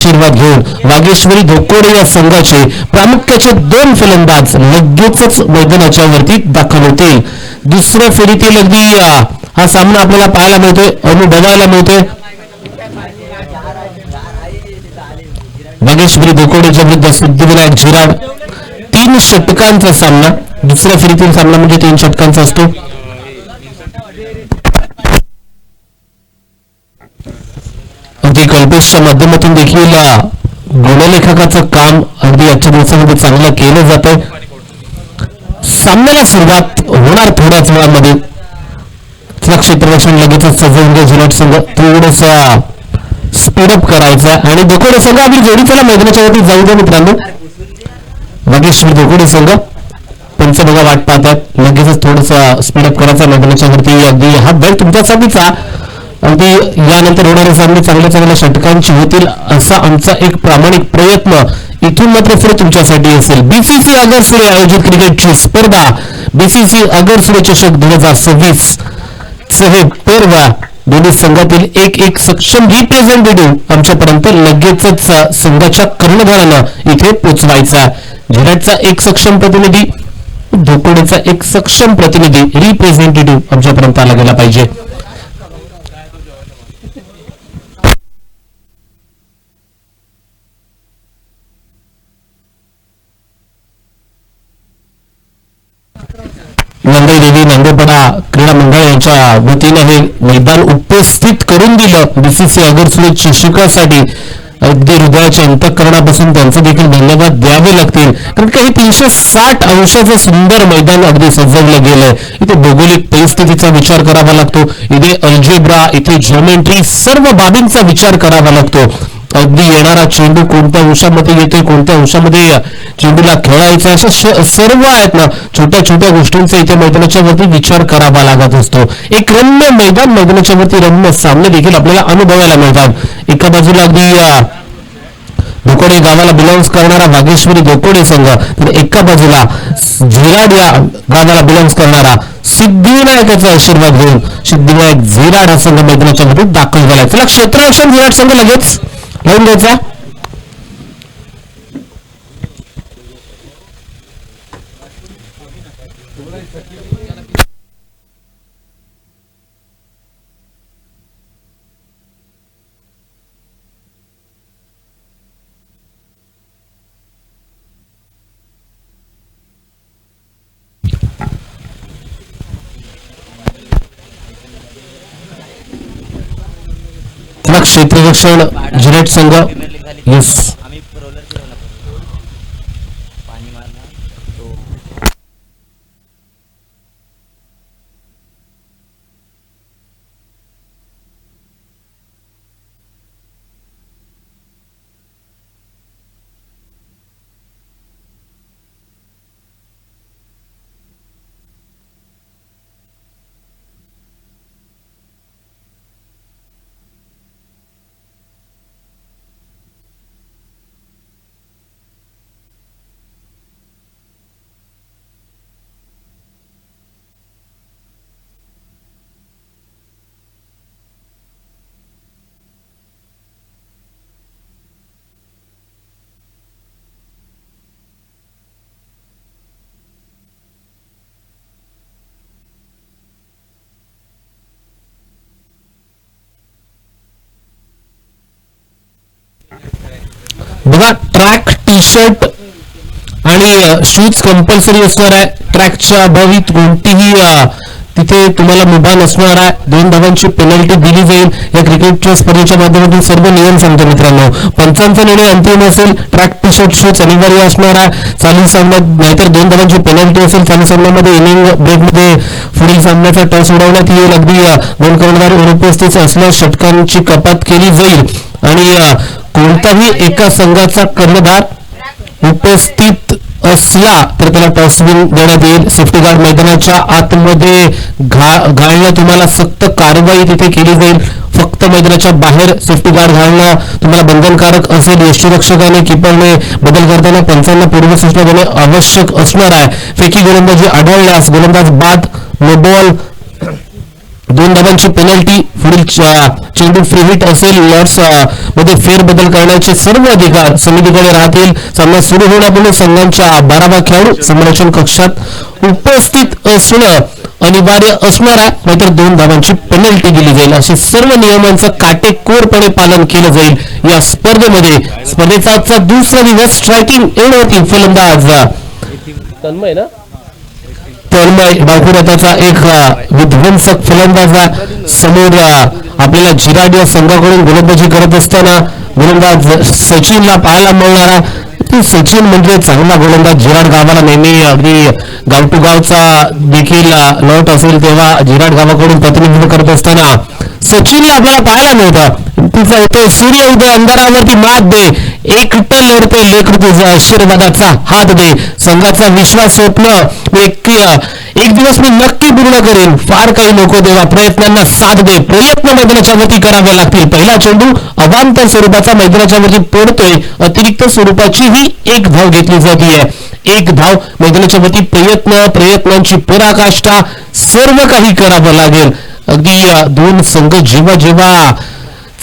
आशीर्वाद घेऊन वागेश्वरी धोकोडे या संघाचे प्रामुख्याचे 2 फलंदाज लगेचच मैदानाच्या वरती दाखल होतील. दुसऱ्या फेरीतील अगदी हा सामना आपल्याला पाहायला मिळतोय, अनुभवायला मिळतोय. वागेश्वरी धोकोडेच्या विरुद्ध सिद्धिविनायक झिराड. 3 षटकांचा सामना. दुसऱ्या फेरीतील सामना म्हणजे 3 षटकांचा असतो. अगदी कल्पेशच्या माध्यमातून देखील गुणलेखकाचं काम अगदी आजच्या दिवसामध्ये चांगलं केलं जातंय. सामन्याला सुरुवात होणार थोड्याच वेळामध्ये. क्षेत्ररक्षण लगेचच सजवून घ्या झिराड संघ. थोडंसं स्पीडअप करायचा आणि धोकोडे संघ आपली जोडी त्याला मैदानाच्या वरती जाऊ द्या मित्रांनो. वागेश्वरी धोकोडे संघ पंच बघा वाट पाहतात. लगेचच थोडंसं स्पीडअप करायचा मैदानाच्या वरती. अगदी हा बेल तुमच्यासाठीचा. अगदी यानंतर होणारे सामने चांगल्या चांगल्या षटकांची होतील असा आमचा एक प्रामाणिक प्रयत्न इथून मात्र पुढे तुमच्यासाठी असेल. बीसीसी आगरसुरे आयोजित क्रिकेटची स्पर्धा बीसीसी आगरसुरे चषक 2026 चे पर्वा दोन्ही संघातील एक सक्षम रिप्रेझेंटेटिव्ह आमच्यापर्यंत लगेचच संघाच्या कर्णधारानं इथे पोचवायचा. झिराडचा एक सक्षम प्रतिनिधी, धोकोडेचा एक सक्षम प्रतिनिधी रिप्रेझेंटेटिव्ह आमच्यापर्यंत आला गेला पाहिजे. नंदी देवी नांदेपाडा क्रीडा मंडळ यांच्या वतीने हे मैदान उपस्थित करून दिलं बीसीसी आगरसुरे चषकासाठी. अगदी हृदयाच्या अंतःकरणापासून त्यांचे देखील धन्यवाद द्यावे लागतील. कारण काही 360 अंशाचं सुंदर मैदान अगदी सजवलं गेलंय. इथे भौगोलिक परिस्थितीचा विचार करावा लागतो, इथे अल्जेब्रा, इथे ज्योमेट्री, सर्व बाबींचा विचार करावा लागतो. अगदी येणारा चेंडू कोणत्या अंशामध्ये येतोय, कोणत्या अंशामध्ये चेंडूला खेळायचा, अशा सर्व आहेत ना छोट्या छोट्या गोष्टींचा इथे मैदानाच्या वरती विचार करावा लागत असतो. एक रम्य मैदान, मैदानाच्या वरती रम्य सामने देखील आपल्याला अनुभवायला मिळतात. एका बाजूला अगदी धोकोडे गावाला बिलॉंग्स करणारा वागेश्वरी धोकोडे संघ, तर एका बाजूला झिराड या गावाला बिलॉंग्स करणारा सिद्धिविनायकाचा आशीर्वाद घेऊन सिद्धिविनायक झिराड हा संघ मैदानाच्या वरती दाखल झाला. चला क्षेत्ररक्षण झिराड संघ लगेच लावून द्यायचा. क्षेत्ररक्षण झिराड संघ. येस बघा, ट्रॅक टी शर्ट आणि शूज कंपल्सरी असणार आहे. ट्रॅकच्या अभावीत कोणतीही तिथे तुम्हाला मुभा नसणार आहे. 2 धावांची पेनल्टी दिली जाईल. या क्रिकेटच्या स्पर्धेच्या माध्यमातून सर्व नियम सांगतो मित्रांनो. पंचांचा निर्णय अंतिम असेल. ट्रॅक टी शर्ट शूज अनिवार्य असणार आहे चालू सामन्यात, नाहीतर 2 धावांची पेनल्टी असेल. चालू सामन्यामध्ये इनिंग ब्रेकमध्ये पुढील सामन्याचा टॉस उडवण्यात येईल. अगदी 2 कर्णधार अनुपस्थित असल्यास षटकांची कपात केली जाईल आणि कोणताही एका संघाचा कर्णधार उपस्थित असला तर त्याला टॉस विन देण्यात येईल. सेफ्टी गार्ड मैदानाच्या आतमध्ये घालणं तुम्हाला सक्त कारवाई तिथे केली जाईल. फक्त मैदानाच्या बाहेर सेफ्टी गार्ड घालणं तुम्हाला बंधनकारक असेल. यष्टीरक्षकाने किपरने बदल करताना पंचांना पूर्वसूचना देणे आवश्यक असणार आहे. फेकी गोलंदाजी आढळल्यास गोलंदाज बाद, नो बॉल 2 धावांची पेनल्टी, पुढील चेंडू फ्री हिट असेल, लॉर्ड्स मध्ये फेरबदल करण्याचे सर्व अधिकार समितीकडे राहतील. सामना सुरू होण्यापूर्वी संघांच्या 12 खेळाडू संरक्षण कक्षात उपस्थित असणं अनिवार्य असणार आहे, नाहीतर 2 धावांची पेनल्टी दिली जाईल. असे सर्व नियमांचं काटेकोरपणे पालन केलं जाईल या स्पर्धेमध्ये. स्पर्धेचा आजचा दुसरा दिवस स्ट्रायकिंग एंड होती. फलंदाज तन्मय डावखुराताचा एक विध्वंसक फलंदाज समोर आपल्याला झिराड या संघाकडून गोलंदाजी करत असताना गोलंदाज सचिनला पाहायला मिळणारा. सचिन म्हणजे चांगला गोलंदाज. झिराड गावाला नेहमी अगदी गाव टू गावचा देखील लॉट असेल तेव्हा झिराड गावाकडून प्रतिनिधित्व करत असताना सचिनला आपल्याला पाहायला मिळतं. तिचा येतो सूर्य उदय अंधारावरती मात दे, एक टल लढते लेकर तुझा आशीर्वादाचा हात दे. संघाचा विश्वास स्वप्न एक दिवस मी नक्की पूर्ण करेन. फार काही नको देवा, प्रयत्नांना साथ दे. प्रयत्न मैदानाच्या वरती करावे लागतील. पहिला चेंडू अवांतर स्वरूपाचा मैदानाच्या वरती पडतोय. अतिरिक्त स्वरूपाची ही एक धाव घेतली जाते. एक धाव मैदानाच्या वरती. प्रयत्नांची पराकाष्ठा सर्व काही करावं लागेल. अगदी 2 संघ जेव्हा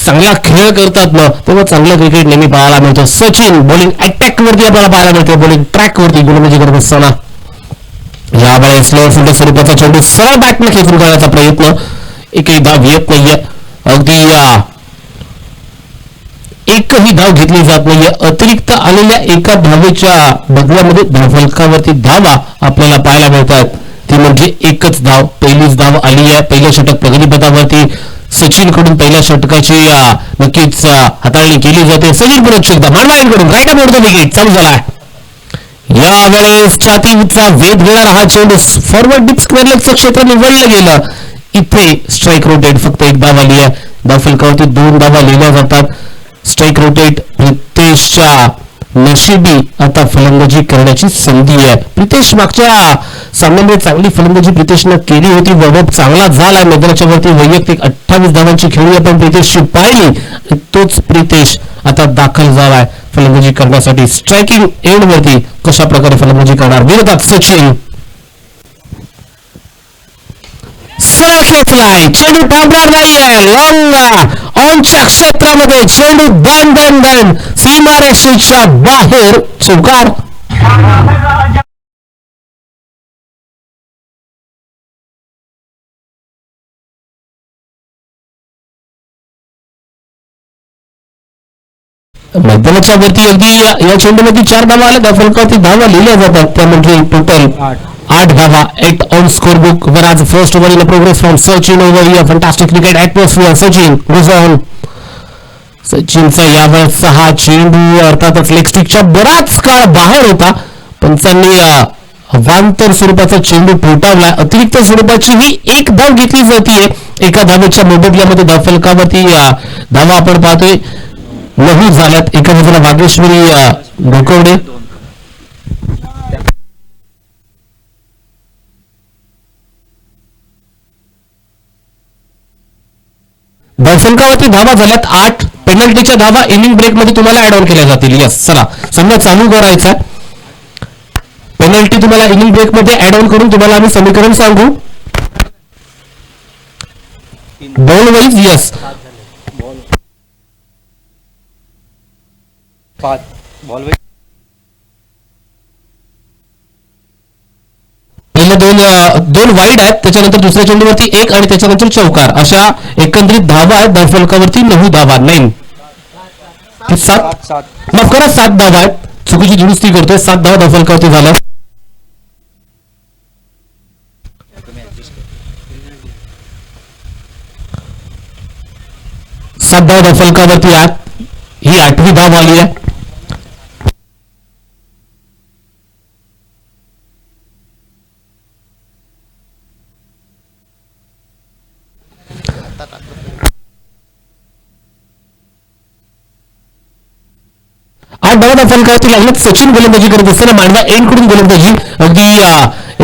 चांगला खेळ करतात ना तेव्हा चांगलं क्रिकेट नेहमी पाहायला मिळतं. सचिन बॉलिंग अटॅक वरती आपल्याला पाहायला मिळते. बॉलिंग ट्रॅक वरती गोलंदाजी करत असताना यावेळेस स्लोअर फुलटं स्वरूपाचा चेंडू सरळ बॅटने खेचून काढण्याचा प्रयत्न. एकही धाव येत नाहीये. अगदी एकही धाव घेतली जात नाहीये. अतिरिक्त आलेल्या एका धावेच्या बदल्यामध्ये धावफलकावरती धावा आपल्याला पाहायला मिळतात. ती म्हणजे एकच धाव. पहिलीच धाव आली आहे. पहिलं षटक प्रगतीपथावरती सचिन कडून पहिल्या षटकाची नक्कीच हाताळणी केली जाते. सचिन पुढे एकदा मानवाईकडून राईट मोडतो विकेट चालू झाला. यावेळेस छातीचा वेध घेणारा हा चेंडू फॉरवर्ड डीप स्क्वेअर लेगचं क्षेत्र निवडलं गेलं. इथे स्ट्राईक रोटेट फक्त एक धाव आली आहे. धावफलकावरती 2 धावा लिहिल्या जातात. स्ट्राईक रोटेट प्रितेशच्या नशिबी आता फलंदाजी करण्याची संधी आहे. प्रितेश मागच्या सामन्यामध्ये चांगली फलंदाजी प्रितेशनं केली होती. वैभव चांगला झाला मैदानाच्या वरती. वैयक्तिक 28 धावांची खेळी आपण प्रितेशची पाहिली. तोच प्रितेश आता दाखल झालाय फलंदाजी करण्यासाठी. स्ट्रायकिंग एंड वरती कशा प्रकारे फलंदाजी करणार विरोधात सचिन. सरळ खेचलाय. चेंडू थांबणार नाहीये. लॉंग ऑनच्या क्षेत्रामध्ये चेंडू दण सीमारेषेच्या बाहेर. चौकार. मैदानाच्या वरती अगदी या चेंडूमध्ये 4 धावा आल्या. धावफलकावरती धावा लिहिल्या जातात. त्यामध्ये टोटल 8 धावा. 8 ऑन स्कोर बुक वर आज first over in progress from Sachin over here. Fantastic cricket atmosphere. Sachin goes on. सचिनचा यावेळेसचा हा चेंडू अर्थातच लेग स्टिकच्या बराच काळ बाहेर होता. पंचांनी अवांतर स्वरूपाचा चेंडू ठोठावला. अतिरिक्त स्वरूपाची ही एक धाव घेतली जाते. एका धावेच्या मोबदल्यामध्ये धावफलकावरती धावा आपण पाहतोय 9 झाल्यात. एका बाजूला वागेश्वरी ढोकवडे. धावफलकावरती धावा झाल्यात 8. पेनल्टीच्या धावा इनिंग ब्रेक मध्ये तुम्हाला ऍड ऑन केल्या जातील. यस चला समजा चालू करायचा. पेनल्टी तुम्हाला इनिंग ब्रेक मध्ये ऍड ऑन करून तुम्हाला आम्ही समीकरण सांगू. Ball wise yes 5 ball wise पहिले दोन वाईड आहेत. त्याच्यानंतर दुसऱ्या चेंडूवरती 1 आणि त्याच्यानंतर चौकार. अशा एकंदरीत धावा आहेत. धावफलकावरती 9 धावा. 9 7 माफ करा 7 धावा आहेत. चुकीची दुरुस्ती करतोय. 7 धावा धावफलकावरती झाल्या. सात धावा धावफलकावरती ही 8वी धाव आली आहे. फलकावरती लागलं. सचिन गोलंदाजी करत असताना मांडवा एंड कडून गोलंदाजी. अगदी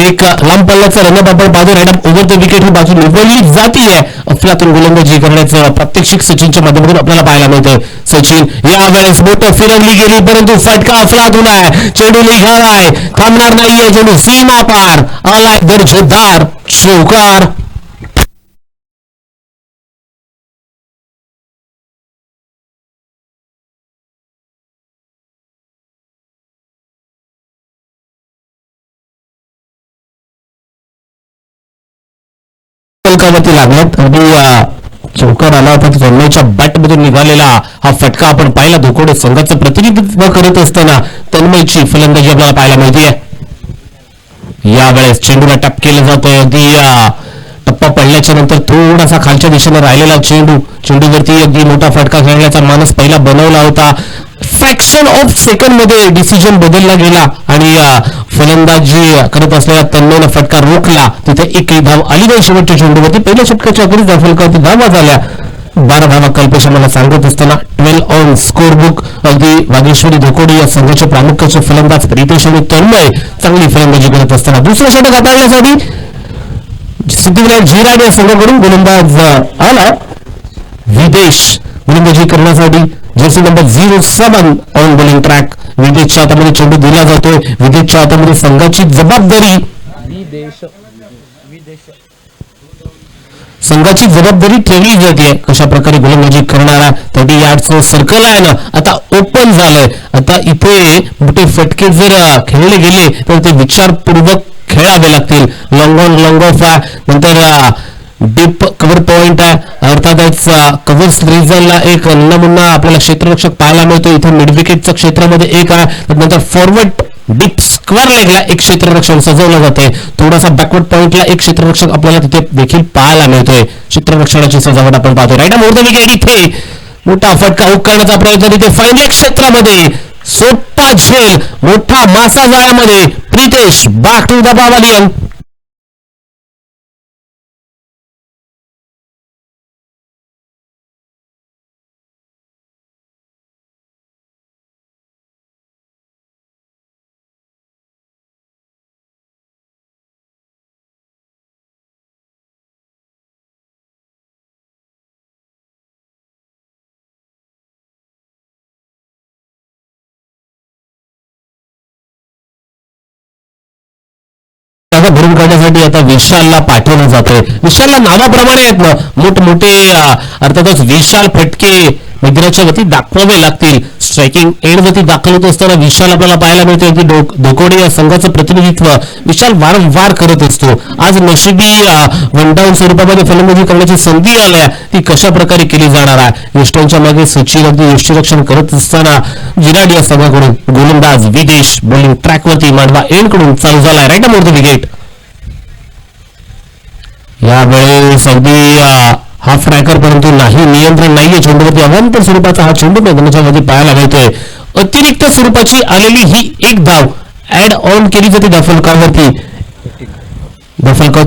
एक लांब पल्ल्याचा रन आपण पाहतो. राईट ओव्हर द विकेट ही बाजू निवडली जातीये. अफलातून गोलंदाजी करण्याचं प्रात्यक्षिक सचिनच्या माध्यमातून आपल्याला पाहायला मिळतंय. सचिन यावेळेस बोट फिरवली गेली परंतु फटका अफलातून आहे. चेंडू निघालाय. थांबणार नाहीये. चेंडू सीमा पार आलाय. दर्जेदार चौकार. लागल्यात. अगदी चौकार आला होता तन्मयच्या बॅट मधून निघालेला हा फटका आपण पाहिला. धोकोडे संघाचं प्रतिनिधित्व करत असताना तन्मयची फलंदाजी आपल्याला पाहायला मिळते. यावेळेस चेंडूला टॅप केलं जातोय. अगदी टप्पा पडल्याच्या नंतर थोडासा खालच्या दिशेने राहिलेला चेंडूवरती अगदी मोठा फटका खेळण्याचा मानस पहिला बनवला होता. फ्रॅक्शन ऑफ सेकंड मध्ये डिसिजन बदलला गेला आणि फलंदाजी करत असलेल्या तन्मयनं फटका रोखला. तिथे एकही धाव आली नाही शेवटच्या चेंडूवरती. पहिल्या षटकाच्या अखेरीस फलकावरती धावा झाल्या. 12 धावा कल्पेश मला सांगत असताना 12 ऑन स्कोर बुक. अगदी वागेश्वरी धोकोडे या संघाचे प्रामुख्याचे फलंदाज प्रितेश आणि तन्मय चांगली फलंदाजी करत असताना दुसरं षटक हाताळण्यासाठी सिद्धिविनायक झिराड या संघाकडून गोलंदाज आला. विदेश गोलंदाजी करण्यासाठी jersey number 07 on bowling track. विदेशच्या हातामध्ये चेंडू दिला जातोय. विदेशच्या हातामध्ये संघाची जबाबदारी ठेवली जाते. कशा प्रकारे गोलंदाजी करणारा 30 यार्डचं सर्कल आहे ना आता ओपन झालंय. आता इथे मोठे फटके जर खेळले गेले तर ते विचारपूर्वक खेळावे लागतील. लॉंग ऑन लॉंग ऑफ आहे. नंतर डीप कव्हर पॉइंट आहे. अर्थातच कव्हर रिजनला एक नमुना आपल्याला क्षेत्ररक्षक पाहायला मिळतो. इथे मिड विकेटच्या क्षेत्रामध्ये एक आहे. नंतर फॉरवर्ड डीप स्क्वेअर लेगला एक क्षेत्ररक्षक सजवलं जाते. थोडासा बॅकवर्ड पॉइंटला एक क्षेत्ररक्षक आपल्याला तिथे देखील पाहायला मिळतोय. क्षेत्ररक्षणाची सजावट आपण पाहतोय. Right more the wicket. इथे मोठा फटका हुक करण्याचा प्रयत्न तिथे फायनल क्षेत्रामध्ये सोपा झेल मोठा मासा जाळ्यामध्ये Pritesh back to the pavilion. भरून काढण्यासाठी आता विशालला पाठवलं जातोय. विशालला नावाप्रमाणे आहेत ना मोठमोठे अर्थातच विशाल फटके मैदानाच्या वती दाखवावे लागतील. स्ट्रायकिंग एंड वरती दाखल होत असताना विशाल आपल्याला पाहायला मिळतोय की धोकोडे या संघाचं प्रतिनिधित्व विशाल वारंवार करत असतो. आज नशिबी वन डाऊन स्वरूपामध्ये फलंदाजी करण्याची संधी आल्या ती कशा प्रकारे केली जाणार आहे. यष्टांच्या मागे सचिन अगदी यष्टीरक्षण करत असताना विराट या संघाकडून गोलंदाज विदेश बॉलिंग ट्रॅक वरती मांडवा एंड कडून चालू झालाय. Right more the wicket. यावेळेस अगदी हाफ ट्रॅकर परंतु नाही नियंत्रण नाहीये चेंडूवरती. अवांतर स्वरूपाचा हा चेंडू मैदानाच्या मध्ये पाहायला मिळतोय. अतिरिक्त स्वरूपाची आलेली ही एक धाव ऍड ऑन केली जाते दफलकावरती.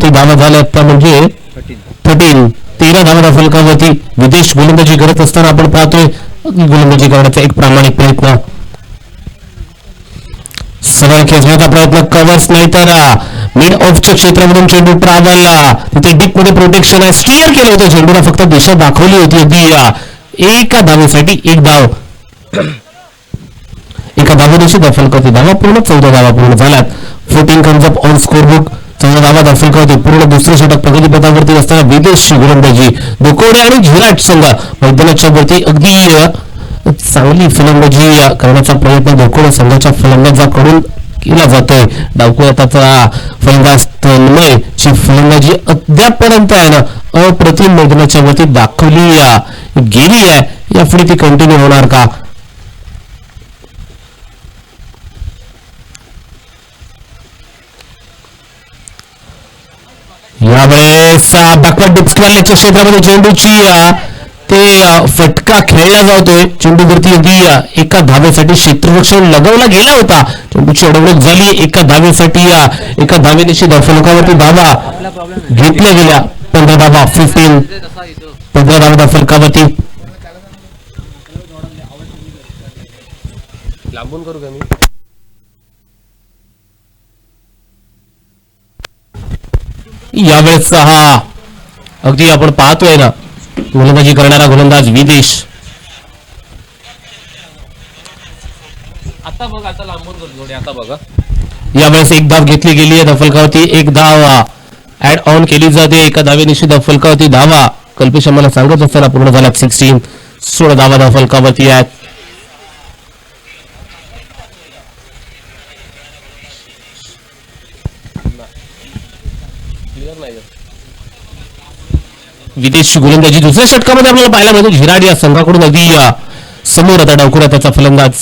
धावा झाल्या आता म्हणजे 13 धावा दफलकावरती. विदेश गोलंदाजी करत असताना आपण पाहतोय गोलंदाजी करण्याचा एक प्रामाणिक प्रयत्न. सरळ खेचण्याचा प्रयत्न कव्हर्स नाही तर मिड ऑफच्या क्षेत्रामधून चेंडू ट्रॅव्हल तिथे डीप मध्ये प्रोटेक्शन आहे. स्टीअर केलं होतं चेंडूला फक्त दिशा दाखवली होती. अगदी एका धावेसाठी एक धाव. एका धावेदिवशी दफलकावरती धावा पूर्ण 14 धावा पूर्ण झाल्यात. 14 comes up on score book. 14 धावा दफलकावरती पूर्ण दुसरे षटक प्रगतीपथावरती असताना विदेशी गोलंदाजी धोकोडे आणि झिराट संघ मैदानाच्या वरती अगदी चांगली फलंदाजी करण्याचा प्रयत्न धोकोडे संघाच्या फलंदाजाकडून केला जातोय. डावकुळाचा फलंदाज तन्मयची फलंदाजी अद्यापपर्यंत आहे ना अप्रतिम मैदानाच्या वरती दाखवली गेली आहे. यापुढे ती कंटिन्यू होणार का. यावेळेस बॅकवर्ड डीप स्क्वेअरच्या क्षेत्रामध्ये चेंडूची ते फटका खेळला जातोय. चेंडूवरती अगदी एका धावेसाठी क्षेत्ररक्षण लगवला गेला होता. चेंडूची अडवणूक झाली एका धावेसाठी. एका धावेनिशी फलकावरती धावा घेतल्या गेल्या. 15 धावा 15 धावा फलकावरती. लांबून करू का मी. यावेळेस हा अगदी आपण पाहतोय ना गोलंदाजी करणारा गोलंदाज विदेश. आता बघा आता लांबून करतो आता बघा. यावेळेस एक धाव घेतली गेली आहे दफलकावरती. एक धाव ऍड ऑन केली जाते. एका धावेनिशी दफलकावरती धावा कल्पेश आम्हाला सांगत असताना पूर्ण झाल्यात 16 धावा दफलकावरती आहेत. विदेशी गोलंदाजी दुसऱ्या षटकामध्ये आपल्याला पाहायला मिळतो. झिराड या संघाकडून अगदी समोर आता डावखुरा त्याचा फलंदाज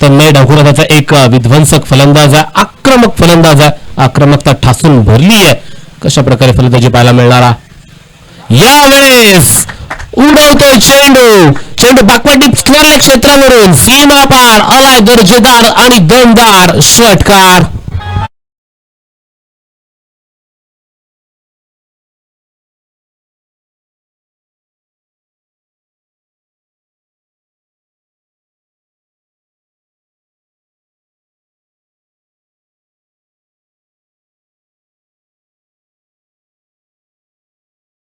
तन्मय डावखुरा त्याचा एक विध्वंसक फलंदाज आहे, आक्रमक फलंदाज आहे. आक्रमकता ठासून भरली आहे. कशा प्रकारे फलंदाजी पाहायला मिळणारा यावेळेस उडवतोय चेंडू बाकवाटी स्क्वेअर क्षेत्रावरून सीमा पार आलाय दर्जेदार आणि दमदार षटकार.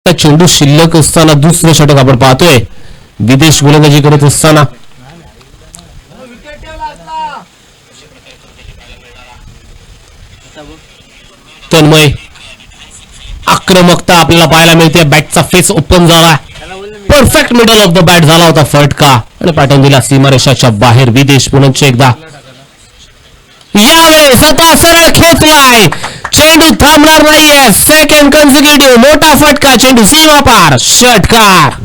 चेंडू शिल्लक असताना दुसरं षटक आपण पाहतोय. विदेश गोलंदाजी करत असताना तन्मय आक्रमकता आपल्याला पाहायला मिळते. बॅटचा फेस ओपन झाला. Perfect middle of the bat झाला होता फटका आणि पाठवून दिला सीमारेषाच्या बाहेर. विदेश पुन्हा एकदा यावेळेस आता सरळ खेचलाय. चेंडू थांबणार नाहीये. सेकंड कन्सिक्युटिव्ह मोठा फटका. चेंडू सीमा पार षटकार.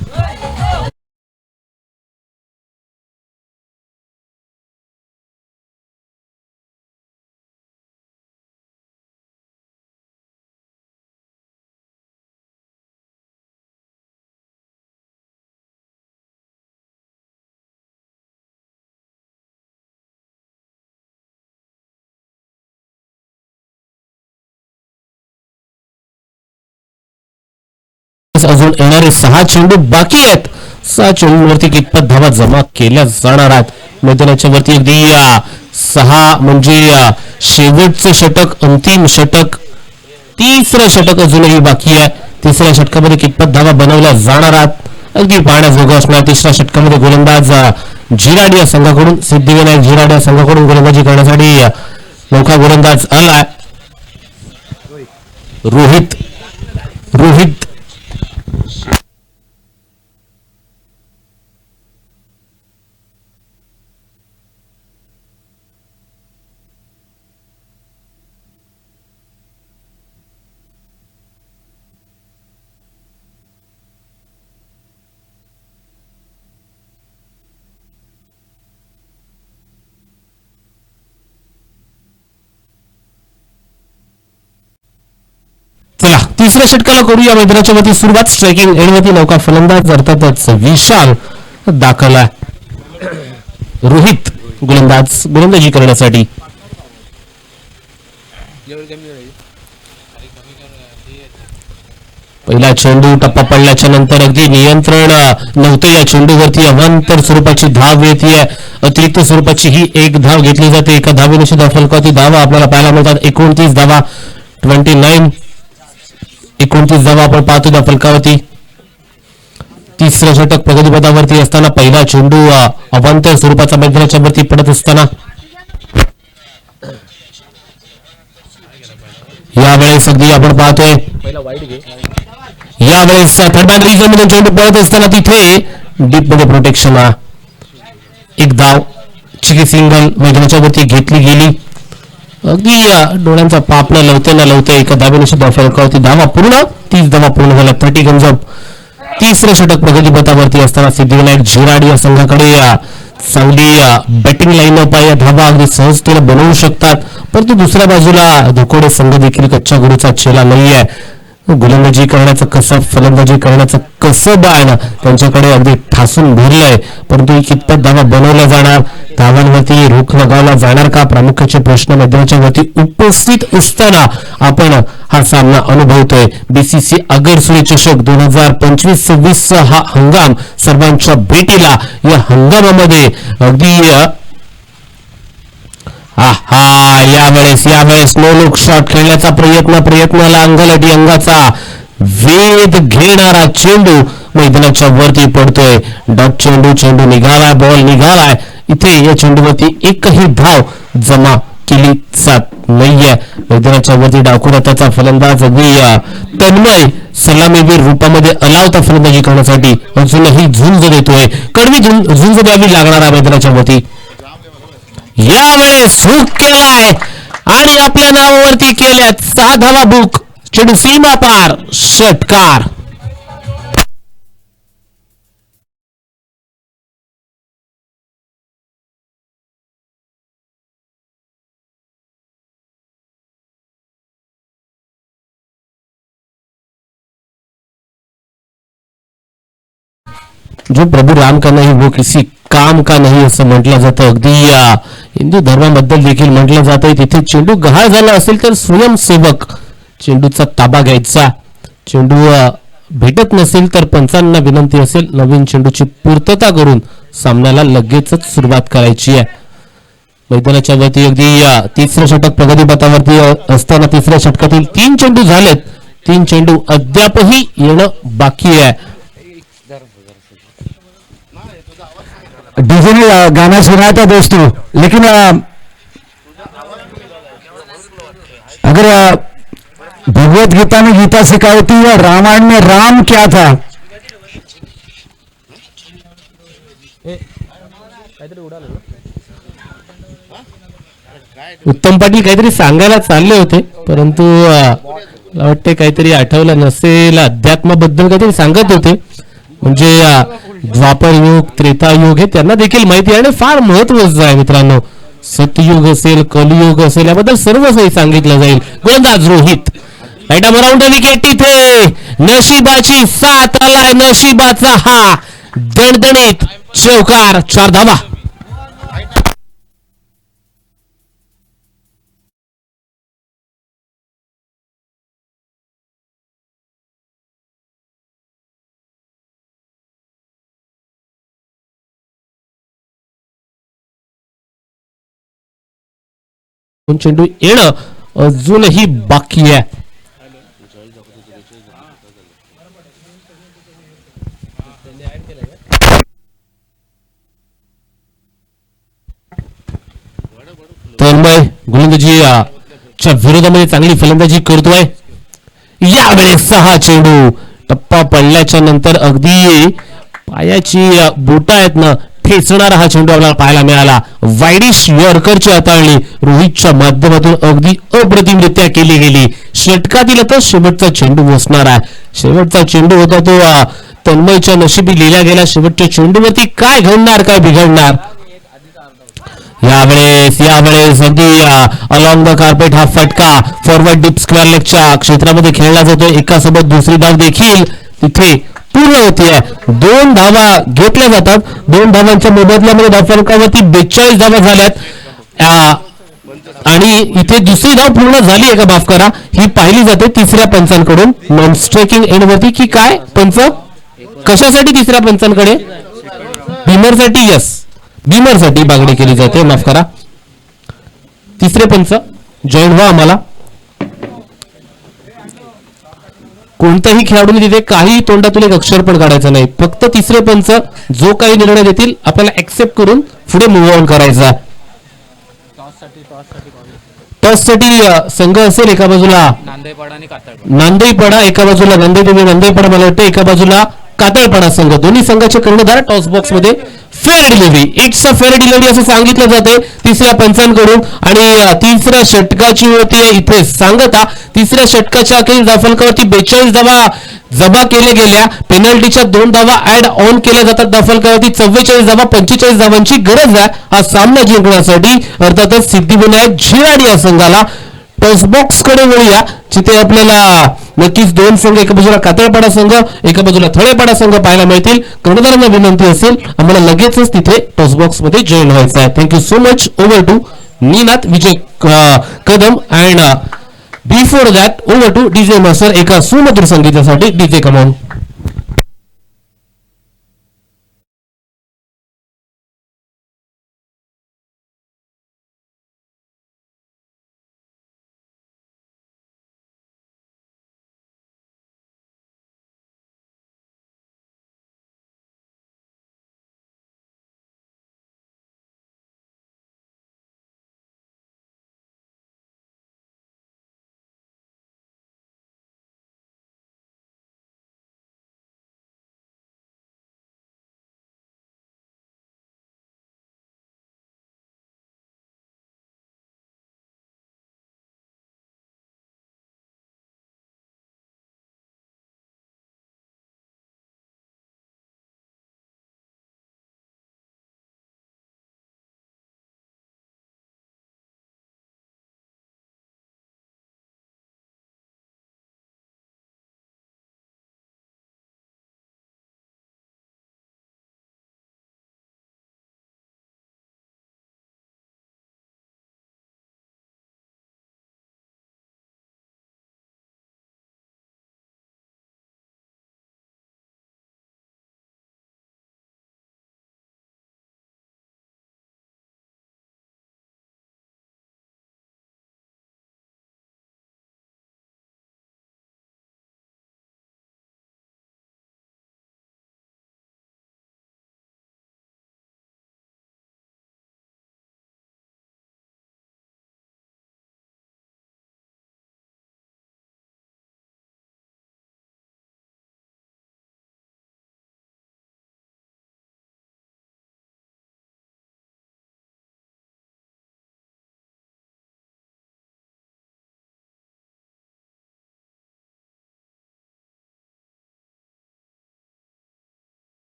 अजून येणारे 6 चेंडू बाकी आहेत. 6 चेंडूंवरती कितपत धावा जमा केल्या जाणार आहेत. मैदानाच्या वरती अगदी 6 म्हणजे शेवटचं षटक, अंतिम षटक, तिसरं षटक अजूनही बाकी आहे. तिसऱ्या षटकामध्ये कितपत धावा बनवल्या जाणार आहेत अगदी पाहण्याजोगं असणार. तिसऱ्या षटकामध्ये गोलंदाज झिराड या संघाकडून सिद्धिविनायक झिराड या संघाकडून गोलंदाजी करण्यासाठी नौका गोलंदाज आलाय रोहित. चला तिसऱ्या षटकाला करूया मैदानाच्या वरती सुरुवात. स्ट्रायकिंग एंडवरती नौका फलंदाज अर्थातच विशाल दाखल आहे. रोहित गोलंदाजी करण्यासाठी. पहिला चेंडू टप्पा पडल्याच्या नंतर अगदी नियंत्रण नव्हतं या चेंडूवरती. अवांतर स्वरूपाची धाव येते. अतिरिक्त स्वरूपाची ही एक धाव घेतली जाते. एका धावेनुसार फलकावती धावा आपल्याला पाहायला मिळतात. 29 धावा 29 धावा आपण पाहतो त्या फलकावरती. तिसरं षटक प्रगतीपथावरती असताना पहिला चेंडू अवांतर स्वरूपाचा मैदानाच्या वरती पडत असताना यावेळेस अगदी आपण पाहतोय यावेळेस थर्ड बॅट रिजन मध्ये चेंडू पडत असताना तिथे डीप मध्ये प्रोटेक्शन एक धाव चिकी सिंगल मैदानाच्या वरती घेतली गेली. अगदी डोळ्यांचा पाप न लावते एका धावेनुसार फलकावरती धावा पूर्ण 30 धावा पूर्ण झाल्या. 30 गंजब. तिसरं षटक प्रगतीपथावरती असताना सिद्धिविनायक झिराड या संघाकडे चांगली बॅटिंग लाईनअप आहे. धावा अगदी सहजतेने बनवू शकतात. परंतु दुसऱ्या बाजूला धोकोडे संघ देखील कच्च्या गुरूचा चेला नाहीये. गोलंदाजी करण्याचं कसं, फलंदाजी करण्याचं कसं बाण त्यांच्याकडे अगदी ठासून भरलंय. परंतु कितपत धावा बनवल्या जाणार, धावांवरती रोख लगावला जाणार का, प्रामुख्याचे प्रश्न मैदानाच्या वरती उपस्थित असताना आपण हा सामना अनुभवतोय. बीसीसी आगरसुळे चषक 2025-26 हा हंगाम सर्वांच्या भेटीला. या हंगामामध्ये अगदी यावेळेस नो लुक शॉट खेळण्याचा प्रयत्नाला अंगलटी अंगाचा वेध घेणारा चेंडू मैदानाच्या वरती पडतोय. डॉट चेंडू निघालाय, बॉल निघालाय. इथे या चेंडूवरती एकही धाव जमा केली जात नाहीये. मैदानाच्या वरती डावखुरा त्याचा फलंदाज अगदी तन्मय सलामीवीर रूपामध्ये अलावता फलंदाजी करण्यासाठी अजूनही झुंज देतोय. कडवी झुंज द्यावी लागणारा मैदानाच्या वरती. यावेळेस हुक केलाय आणि आपल्या नावावरती केल्यात 6 धावा बुक. चेंडू सीमा पार, षटकार. जो प्रभू राम का नाही वो किसी काम का नाही असं म्हटलं जातं. अगदी हिंदू धर्माबद्दल देखील म्हटलं जातं. तिथे चेंडू गहाळ झाला असेल तर स्वयंसेवक चेंडूचा ताबा घ्यायचा. चेंडू भेटत नसेल तर पंचांना विनंती असेल नवीन चेंडूची पूर्तता करून सामन्याला लगेचच सुरुवात करायची आहे. मैदानाच्या वरती अगदी तिसरं षटक प्रगतीपथावरती असताना तिसऱ्या षटकातील 3 चेंडू झालेत. 3 चेंडू अद्यापही येणं बाकी आहे. डीजे ने गाना सुनाया था दोस्तों, लेकिन अगर भगवत गीता में गीता सिखाई थी या रामायण में राम क्या था. उत्तम पाटील काहीतरी सांगायला चालले होते परंतु मला वाटते काहीतरी आठवलं नसेल. अध्यात्माबद्दल काहीतरी सांगत होते. म्हणजे द्वापर युग त्रेतायुग हे त्यांना देखील माहिती आहे आणि फार महत्वाचं आहे मित्रांनो. सतयुग असेल कलियुग असेल याबद्दल सर्व काही सांगितलं जाईल. गोलंदाज Rohit right arm around the wicket. तिथे नशिबाची साथ आलाय. नशिबाचा हा दणदणीत चौकार. 4 धावा. चेंडू येणं अजूनही बाकी आहे. तन्मय गोलंदाजी च्या विरोधामध्ये चांगली फलंदाजी करतोय. यावेळेस 6 चेंडू. टप्पा पडल्याच्या नंतर अगदी पायाची बोट आहेत ना ठेचणारा हा चेंडू आपल्याला पाहायला मिळाला. वाईडिश यॉर्करची हाताळणी रोहितच्या माध्यमातून अगदी अप्रतिमरित्या केली गेली. षटकातील आता शेवटचा चेंडू असणार आहे. शेवटचा चेंडू होता तो तन्मयच्या नशिबी लिहिला गेला. शेवटच्या चेंडूवरती काय घडणार काय बिघडणार. यावेळेस अगदी अलॉंग द कार्पेट हा फटका फॉरवर्ड डीप स्क्वेअर लेगच्या क्षेत्रामध्ये खेळला जातो. एकासोबत दुसरी धाव देखील तिथे पूर्ण होतीये. 2 धावा घेतल्या जातात. 2 धावांच्या मोबदल्यामध्ये धावफलकावरती 42 धावा झाल्यात आणि इथे दुसरी धाव पूर्ण झाली आहे का माफ करा ही पाहिली जाते तिसऱ्या पंचांकडून. नॉन स्ट्रायकिंग एंड वरती की काय पंच कशासाठी तिसऱ्या पंचांकडे भीमरसाठी. यस भीमरसाठी मागणी केली जाते. माफ करा तिसरे पंच जॉईन व्हा आम्हाला. कोणत्याही खेळाडूने तिथे काही तोंडातून एक अक्षर पण काढायचं नाही. फक्त तिसरे पंच जो काही निर्णय देतील आपल्याला ऍक्सेप्ट करून पुढे मूव्ह ऑन करायचा. टॉससाठी संघ असेल एका बाजूला नांदेईपाडा एका बाजूला नांदेईपाडा मला वाटतं एका बाजूला कातळपाडा संघ. दोन्ही संघाचे कर्णधार टॉस बॉक्स मध्ये fair delivery. It's a fair delivery असं सांगितलं जाते तिसऱ्या पंचांकडून. आणि तिसऱ्या षटकाची होती इथे सांगता. तिसऱ्या षटकाच्या अखेर धावफलकावरती 42 धावा जमा केल्या गेल्या. पेनल्टीच्या 2 धावा ऍड ऑन केल्या जातात. धावफलकावरती 44 धावा 45 धावांची गरज आहे हा सामना जिंकण्यासाठी. अर्थातच सिद्धिविनायक झिराड या संघाला. टॉस बॉक्स कडे वळूया जिथे आपल्याला नक्कीच 2 संघ एका बाजूला कातळपाडा संघ एका बाजूला थळेपाडा संघ पाहायला मिळतील. कर्णधारांना विनंती असेल आम्हाला लगेचच तिथे टॉस बॉक्स मध्ये जॉईन व्हायचं आहे. Thank you so much. Over to Ninath Vijay Kadam and before that over to DJ master एका सुमधुर संगीतासाठी डीजे कमॉन.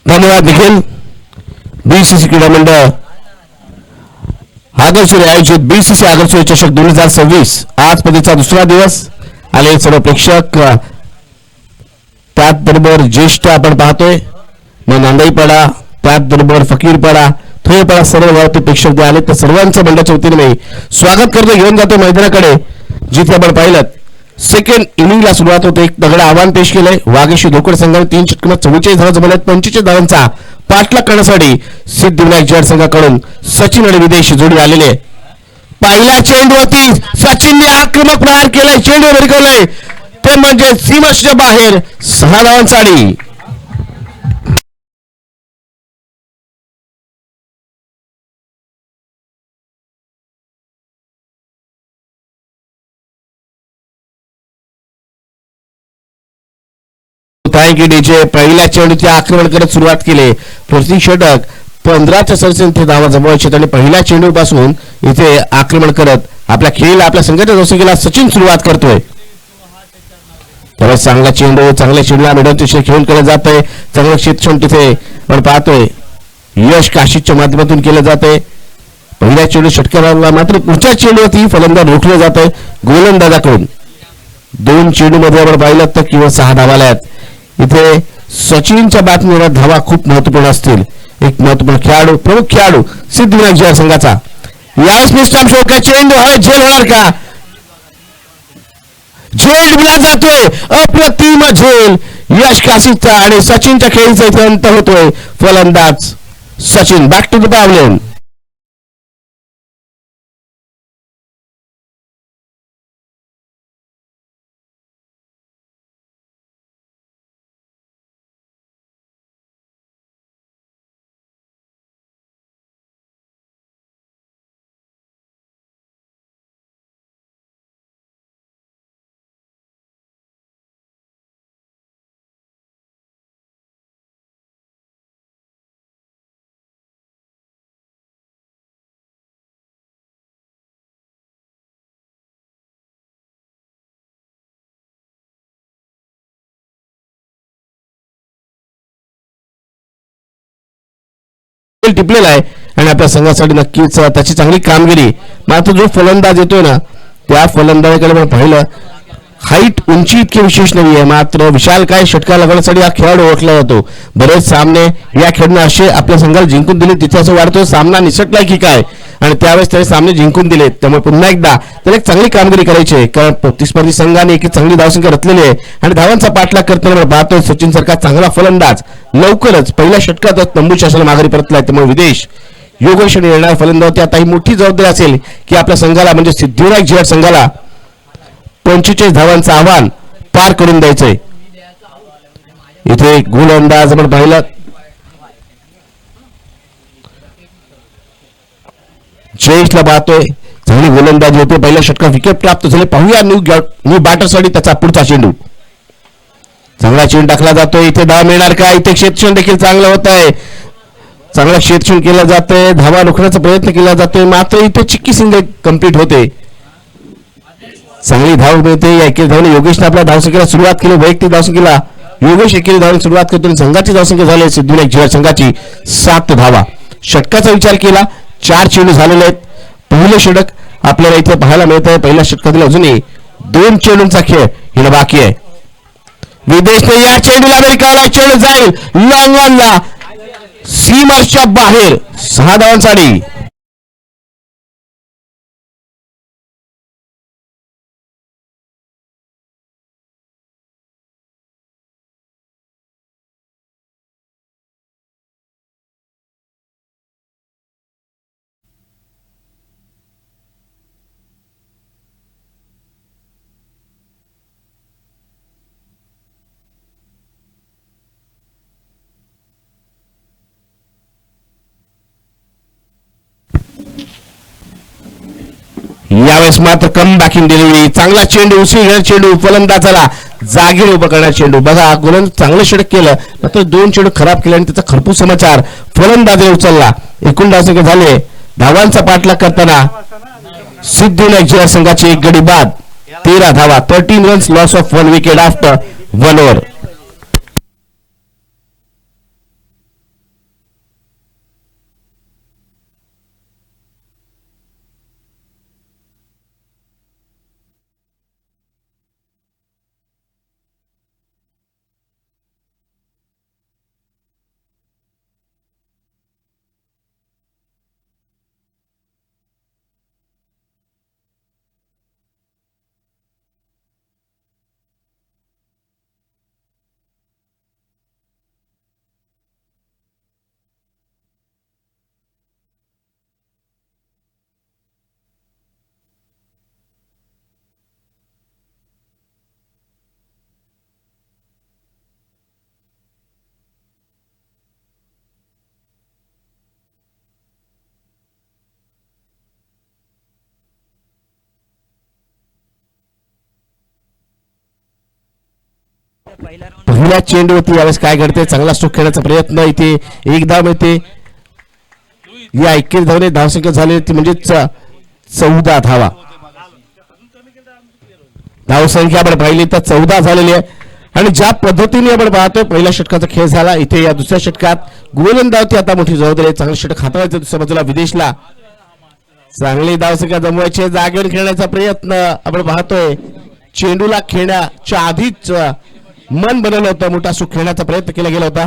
धन्यवाद निखिल. बीसीसी क्रीडा मंडळ आगरशिरे आयोजित बीसीसी आगरशिरे चषक 2026 आज स्पर्धेचा दुसरा दिवस. आले सर्व प्रेक्षक, त्याचबरोबर ज्येष्ठ आपण पाहतोय, मग नांदाईपाडा, त्याचबरोबर फकीरपाडा, थोयपाडा, सर्व गावातील प्रेक्षक जे आले त्या सर्वांचं मंडळाच्या वतीने मी स्वागत करतो. घेऊन जातो मैदानाकडे, जिथे आपण पाहिलं सेकंड इनिंगला सुरुवात होते. एक दगडा आव्हान पेश केलंय. वाघेशी धोकड संघाने 3 षटकांना 44 धावा जमवल्यात. 45 धावांचा पाठलाग करण्यासाठी सिद्धिविनायक जड संघाकडून सचिन आणि विदेशी जोडी आलेले. पहिल्या चेंडूवरती सचिनने आक्रमक प्रहार केलाय, चेंडू भिरकवलाय, ते म्हणजे सीमाच्या बाहेर 6 धावांचा आडी. डीजे पहिल्या चेंडूचे आक्रमण करत सुरुवात केली. प्रति षटक 15च्या सरसेने धावा जमवायचे आणि पहिल्या चेंडूपासून इथे आक्रमण करत आपल्या खेळीला, आपल्या संघाच्या दोस्तीला सचिन सुरुवात करतोय. त्यावेळेस चांगला चेंडू, चांगल्या चेंडूला मिडल खेळून केलं जात आहे. चांगलं क्षेत्रक्षण तिथे आपण पाहतोय यश काशीच्या माध्यमातून केलं जात आहे. पहिल्या चेंडू षटकाराला मात्र पुढच्या चेंडूवरती फलंदाज रोखलं जात आहे गोलंदाजाकडून. 2 चेंडू मध्ये आपण पाहिलं तर किंवा 6 धावा आहेत. इथे सचिनच्या बातमीवर धावा खूप महत्वपूर्ण असतील. एक महत्वपूर्ण खेळाडू, प्रमुख खेळाडू सिद्धिविनायक जड संघाचा. यावेळेस निष्ठाम शोका चेंडू हा झेल होणार का? झेल दिला जातोय, अप्रतिम झेल. यश काशीचा आणि सचिनच्या खेळीचा इथे अंत होतोय. फलंदाज Sachin back to the pavilion. टिपलेला आहे आणि आपल्या संघासाठी नक्कीच त्याची चांगली कामगिरी. मात्र जो फलंदाज येतोय ना, त्या फलंदाजाकडे आपण पाहिलं, हाईट, उंची इतकी विशेष नाही आहे, मात्र विशाल काय षटकार लागण्यासाठी हा खेळाडू ओळखला जातो. बरेच सामने या खेळाडूने असे आपल्या संघाला जिंकून दिले, तिथे असं वाटतं सामना निसटलाय की काय, आणि त्यावेळेस त्याने सामने जिंकून दिले. त्यामुळे पुन्हा एकदा त्याला एक चांगली कामगिरी करायची आहे, कारण प्रतिस्पर्धी संघाने एक चांगली धावसंख्या रचलेली आहे आणि धावांचा पाठलाग करताना पाहतोय सचिन सारखा चांगला फलंदाज लवकरच पहिल्या षटकातच तंबूच्या आशेला माघारी परतलाय. त्यामुळे विदेश योगेश येणाऱ्या फलंदाजाची आता ही मोठी जबाबदारी असेल की आपल्या संघाला, म्हणजे सिद्धिविनायक जड संघाला 45 धावांचं आव्हान पार करून द्यायचंय. इथे गोलंदाज आपण पाहिलं, जयेशला पाहतोय, चांगली गोलंदाजी होते. पहिल्या षटकात विकेट प्राप्त झाले. पाहूया न्यू बॅटरसाठी त्याचा पुढचा चेंडू. चांगला चेंडू टाकला जातोय. इथे धाव मिळणार का? इथे क्षेत्रक्षण देखील चांगलं होत आहे. चांगला क्षेत्रक्षण केलं जातंय, धावा रोखण्याचा प्रयत्न केला जातोय, मात्र इथे चिक्की सिंगल कंप्लीट होते. चांगली धाव मिळते. या एकेरी धावने योगेशने आपल्या धावसंख्येला सुरुवात केली. वैयक्तिक धावसंख्येला योगेश एकेरी धावने सुरुवात करतो. संघाची धावसंख्या झाली सिद्धिविनायक जड संघाची 7 धावा. षटकाचा विचार केला 4 चेंडू झालेले आहेत. पहिले षटक आपल्याला इथे पाहायला मिळत आहे. पहिल्या षटकातील अजूनही 2 चेंडूंचा खेळ हिला बाकी आहे. विदेशने या चेंडूला अमेरिकाला चेंडू जाईल लॉंग ऑनला, सीमाच्या बाहेर 6 धावांसाठी. यावेळेस मात्र कम बॅकिंग डिलिव्हरी. चांगला चेंडू, उशीर चेंडू, फलंदाजाला जागीर उभं करणार चेंडू. बघा गोलंदाज चांगलं षटक केलं, मात्र 2 चेंडू खराब केले आणि त्याचा खरपूस समाचार फलंदाजाने उचलला. एकूण धावसंख्या झाले. धावांचा पाठलाग करताना सिद्धिविनायक जड संघाची एक गडी बाद, 13 धावा, 13 runs, loss of 1 wicket after 1 over. पहिल्या चेंडूवरती यावेळेस काय घडते, चांगला स्ट्रोक खेळण्याचा प्रयत्न, इथे एक धाव मिळते. या 21 धावने धावसंख्या झाली ती म्हणजे 14 धावा. धावसंख्या आपण पाहिली तर 14 झालेली आहे. आणि ज्या पद्धतीने आपण पाहतोय पहिल्या षटकाचा खेळ झाला, इथे या दुसऱ्या षटकात गोलंदाजी आता मोठी जबाबदारी आहे. चांगलं षटक हाताळायचं दुसऱ्या बाजूला विदेशला चांगली धावसंख्या जमवायची, जागेवर खेळण्याचा प्रयत्न आपण पाहतोय. चेंडूला खेळण्याच्या आधीच मन बनवलं होतं, मोठा सुख खेळण्याचा प्रयत्न केला गेला होता.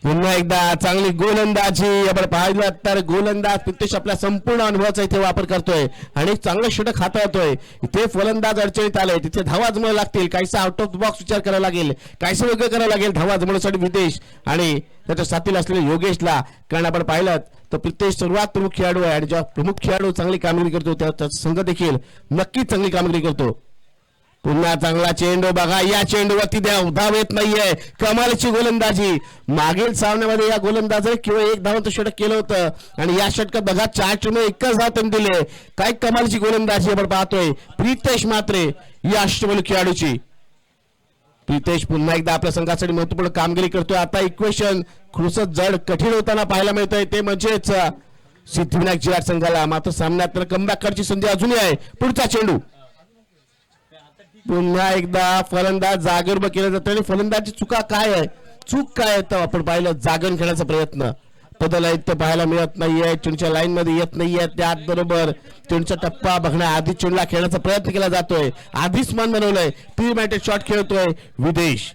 पुन्हा एकदा चांगली गोलंदाजी आपण पाहिलं तर गोलंदाज प्रितेश आपल्या संपूर्ण अनुभवाचा इथे वापर करतोय आणि चांगलं षटक हाताळतोय. इथे फलंदाज अडचणीत आले, तिथे धावा जमवायला लागतील, काहीसा आउट ऑफ द बॉक्स विचार करावा लागेल, काहीसं वेगळं करावं लागेल धावा जमवण्यासाठी विदेश आणि त्याच्या साथीला असलेले योगेशला. कारण आपण पाहिलं तर प्रितेश सर्वात प्रमुख खेळाडू आहे आणि जेव्हा प्रमुख खेळाडू चांगली कामगिरी करतो त्याचा संघ देखील नक्कीच चांगली कामगिरी करतो. पुन्हा चांगला चेंडू बघा, या चेंडूवरती धाव येत नाहीये, कमालीची गोलंदाजी. मागील सामन्यामध्ये या गोलंदाजाने केवळ एक धावांचं षटक केलं होतं आणि या षटकात बघा 4 चेंडू एकच धाव त्यांनी दिले. काय कमालीची गोलंदाजी आपण पाहतोय प्रितेश म्हात्रे या अष्टपैलू खेळाडूची. प्रितेश पुन्हा एकदा आपल्या संघासाठी महत्वपूर्ण कामगिरी करतोय. आता इक्वेशन खुसत जड कठीण होताना पाहायला मिळतंय, ते म्हणजेच सिद्धिविनायक जिराट संघाला. मात्र सामन्यात कमबॅक करण्याची संधी अजूनही आहे. पुढचा चेंडू पुन्हा एकदा फलंदाज जागेवर उभं केलं जातं आणि फलंदाजची चूक काय आहे तर आपण पाहिलं जागरण खेळण्याचा प्रयत्न बदल आहेत ते पाहायला मिळत नाहीये. चेंडूच्या लाईन मध्ये येत नाहीये, त्याचबरोबर चेंडूचा टप्पा बघण्याआधी चेंडूला खेळण्याचा प्रयत्न केला जातोय. आधीच मान बनवलंय, प्री शॉट खेळतोय विदेश.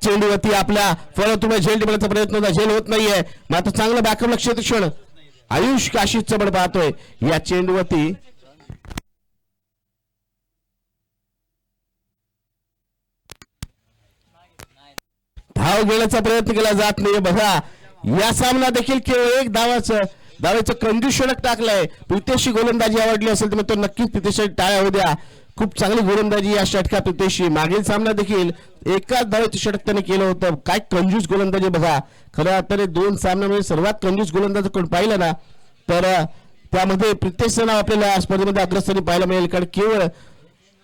चेंडूवरती आपल्या फळतुंबा झेल टिपण्याचा प्रयत्न होता, झेल होत नाहीये. मात्र चांगलं बॅकअप लक्ष क्षण आयुष काशीच चबड पाहतोय. या चेंडूवरती धाव घेण्याचा प्रयत्न केला जात नाही. बघा या सामना देखील केवळ एक धावाचं कंजूस षटक टाकलंय. प्रितेशची गोलंदाजी आवडली असेल तर तो नक्कीच प्रितेशसाठी टाळ्या होऊ द्या. खूप चांगली गोलंदाजी या षटकात प्रितेशची. मागील सामना देखील एकाच धावेचं षटक त्याने केलं होतं. काय कंजूस गोलंदाजी बघा. खरं अर्थाने 2 सामन्यामध्ये सर्वात कंजूस गोलंदाज कोण पाहिलं ना तर त्यामध्ये प्रितेशचं नाव आपल्याला स्पर्धेमध्ये अग्रस्थानी पाहायला मिळेल. कारण केवळ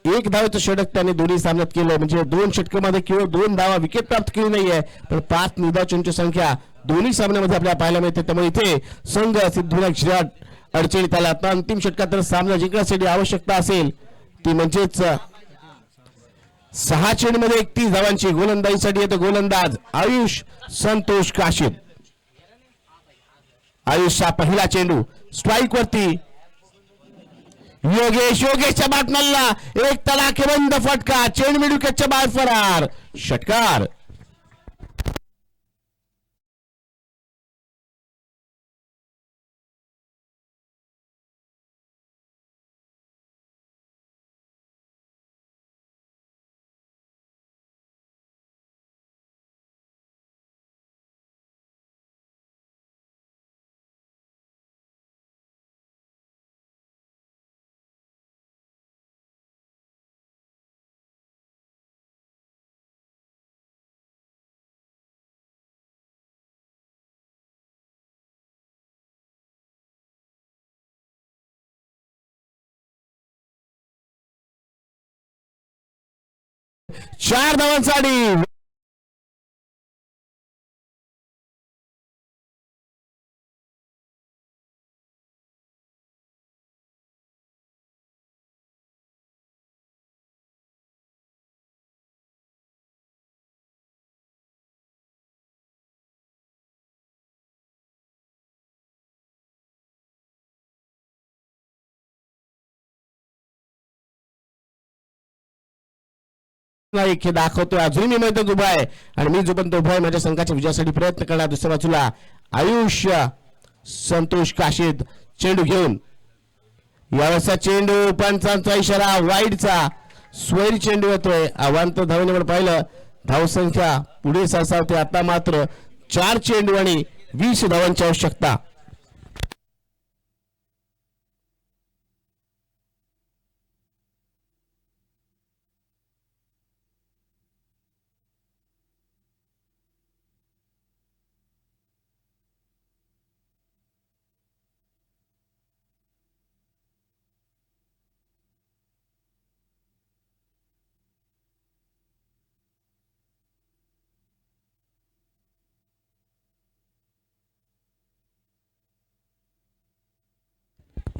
एक धावेचं षटक त्याने दोन्ही सामन्यात केलं, म्हणजे 2 षटकामध्ये केवळ 2 धावा विकेट प्राप्त केली नाहीये, पण 5 निर्धाव चेंडूची संख्या दोन्ही सामन्यामध्ये आपल्याला पाहायला मिळते. त्यामुळे इथे संघ सिद्धिविनायक जिराट अडचणीत आला. आता अंतिम षटकात तर सामना जिंकण्यासाठी आवश्यकता असेल ती म्हणजेच 6 चेंडूमध्ये 31 धावांची. गोलंदाजीसाठी येतो गोलंदाज आयुष संतोष काशीद. आयुषचा पहिला चेंडू स्ट्राईक वरती. योगेशच्या बाटमल्ला एक तडाखेबंद फटका, चेंडू मिडविकेटच्या बाहेर फरार. षटकार चार धावांसाठी हे दाखवतोय. अजूनही मी मैदानात उभा आहे आणि मी जोपर्यंत उभा आहे माझ्या संघाच्या विजयासाठी प्रयत्न करणार. दुसऱ्या बाजूला आयुष संतोष काशीद चेंडू घेऊन. यावेळेचा चेंडू पंचांचा इशारा वाईडचा. स्वैरी चेंडू येतोय. अवांत धावण्यावर पाहिलं धावसंख्या पुढे सरसावते. आता मात्र 4 चेंडू आणि 20 धावांची आवश्यकता.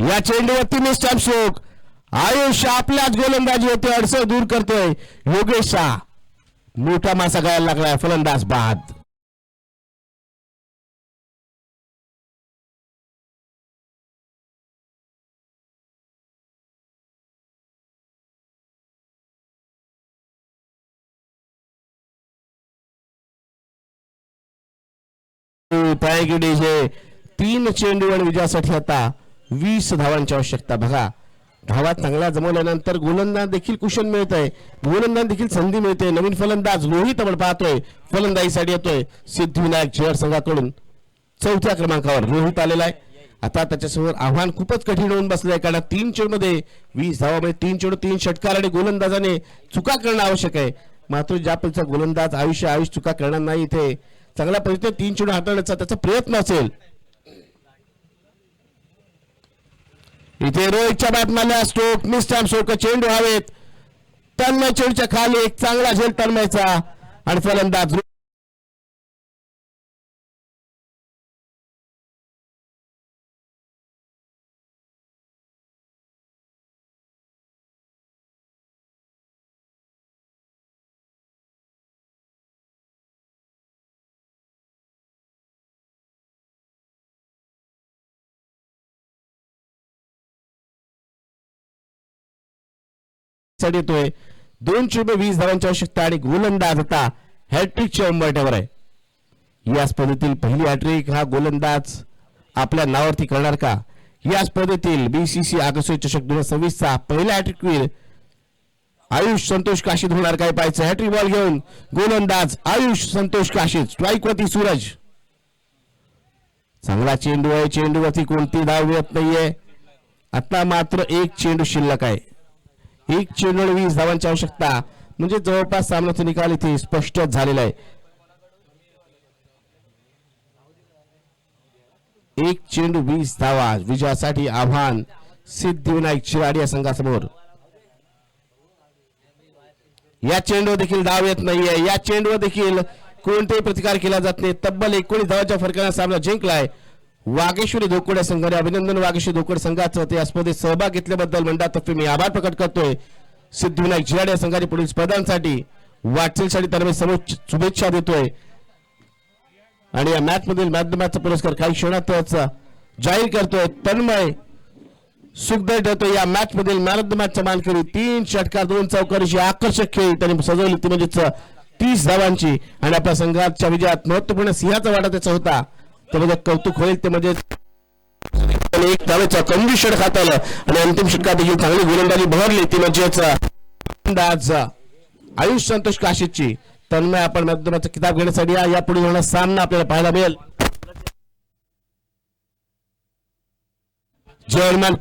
या चेंडूवरती मिस्टर स्ट्रोक. आयुष आपल्याच गोलंदाजी होते अडचण दूर करतोय. योगेश शाह मोठा मासा गायला लागलाय. फलंदाज बाद. पायगिडीचे 3 चेंडूवर विजयासाठी आता 20 धावांची आवश्यकता. बघा धावा चांगल्या जमवल्यानंतर गोलंदाज देखील कुशन मिळत आहे. गोलंदाज देखील संधी मिळते. नवीन फलंदाज रोहित आपण पाहतोय फलंदाजीसाठी येतोय. सिद्धिविनायक झेड संघाकडून 4थ्या क्रमांकावर रोहित आलेला आहे. आता त्याच्यासमोर आव्हान खूपच कठीण होऊन बसलंय कारण 3 चेंडूमध्ये 20 धावामध्ये 3 चेंडू 3 षटकार आणि गोलंदाजाने चुका करणं आवश्यक आहे. मात्र ज्या पद्धतीचा गोलंदाज आयुष चुका करणार नाही. इथे चांगल्या पद्धतीने 3 चेंडू हाताळण्याचा त्याचा प्रयत्न असेल. इथे रोहितच्या बॅटमॅनला स्ट्रोक मिस्टर स्ट्रोक चेंडू हवेत. तन्मय चेंडूच्या खाली एक चांगला झेल तन्मयचा आणि फलंदाज येतोय. 2 चेंडू 20 धावांची आवश्यकता आणि गोलंदाज आता हॅट्रिकच्या उंबरठ्यावर आहे. या स्पर्धेतील पहिली हॅट्रिक हा गोलंदाज आपल्या नावावरती करणार का? या स्पर्धेतील बीसीसी आगसो चषक 2026 चा पहिला हॅट्रिकवीर आयुष संतोष काशीद होणार काय पाहायचं. हॅट्रिक बॉल घेऊन गोलंदाज आयुष संतोष काशीद. स्ट्राईक वरती सूरज. चांगला चेंडू आहे. चेंडूवरती कोणती धाव येत नाहीये. आता मात्र 1 चेंडू शिल्लक आहे. 1 चेंडू 20 धावांची आवश्यकता म्हणजे जवळपास सामन्याचा निकाल इथे स्पष्ट झालेला आहे. 1 चेंडू 20 धावा विजयासाठी आव्हान सिद्धिविनायक शिराडी या संघासमोर. या चेंडू देखील धाव येत नाहीये. या चेंडूवर देखील कोणतेही प्रतिकार केला जात नाही. तब्बल 19 धावांच्या फरकाने सामना जिंकलाय वागेश्वरी धोकोडे संघाने. अभिनंदन वागेश्वरी धोकोडे संघाचं त्या स्पर्धेत सहभाग घेतल्याबद्दल मंडळातर्फे मी आभार प्रकट करतोय. सिद्धिविनायक झिराड या संघाने पुढील स्पर्धांसाठी वाटचालीसाठी त्यांना सर्वोच्च शुभेच्छा देतोय. आणि या मॅच मधील मॅच द मॅचचा पुरस्कार काही क्षणातच जाहीर करतोय. तन्मय सुखदर ठरतोय या मॅच मधील मॅन ऑफ द मॅचचा मानकरी. 3 षटकार 2 चौकारीची आकर्षक खेळी त्यांनी सजवली ती म्हणजेच 30 धावांची. आणि आपल्या संघाच्या विजयात महत्वपूर्ण सिंहाचा वाटा त्याचा होता. त्यामध्ये कौतुक होईल ते म्हणजे 1 धावेचा कंजूस षटक हाताळलं आणि अंतिम षटकात देखील चांगली गोलंदाजी बहरली ती म्हणजेच गोलंदाज आयुष संतोष काशीदची. तन्मय आपण मॅच किताब घेण्यासाठी यापुढे होणारा सामना आपल्याला पाहायला मिळेल. जर्मन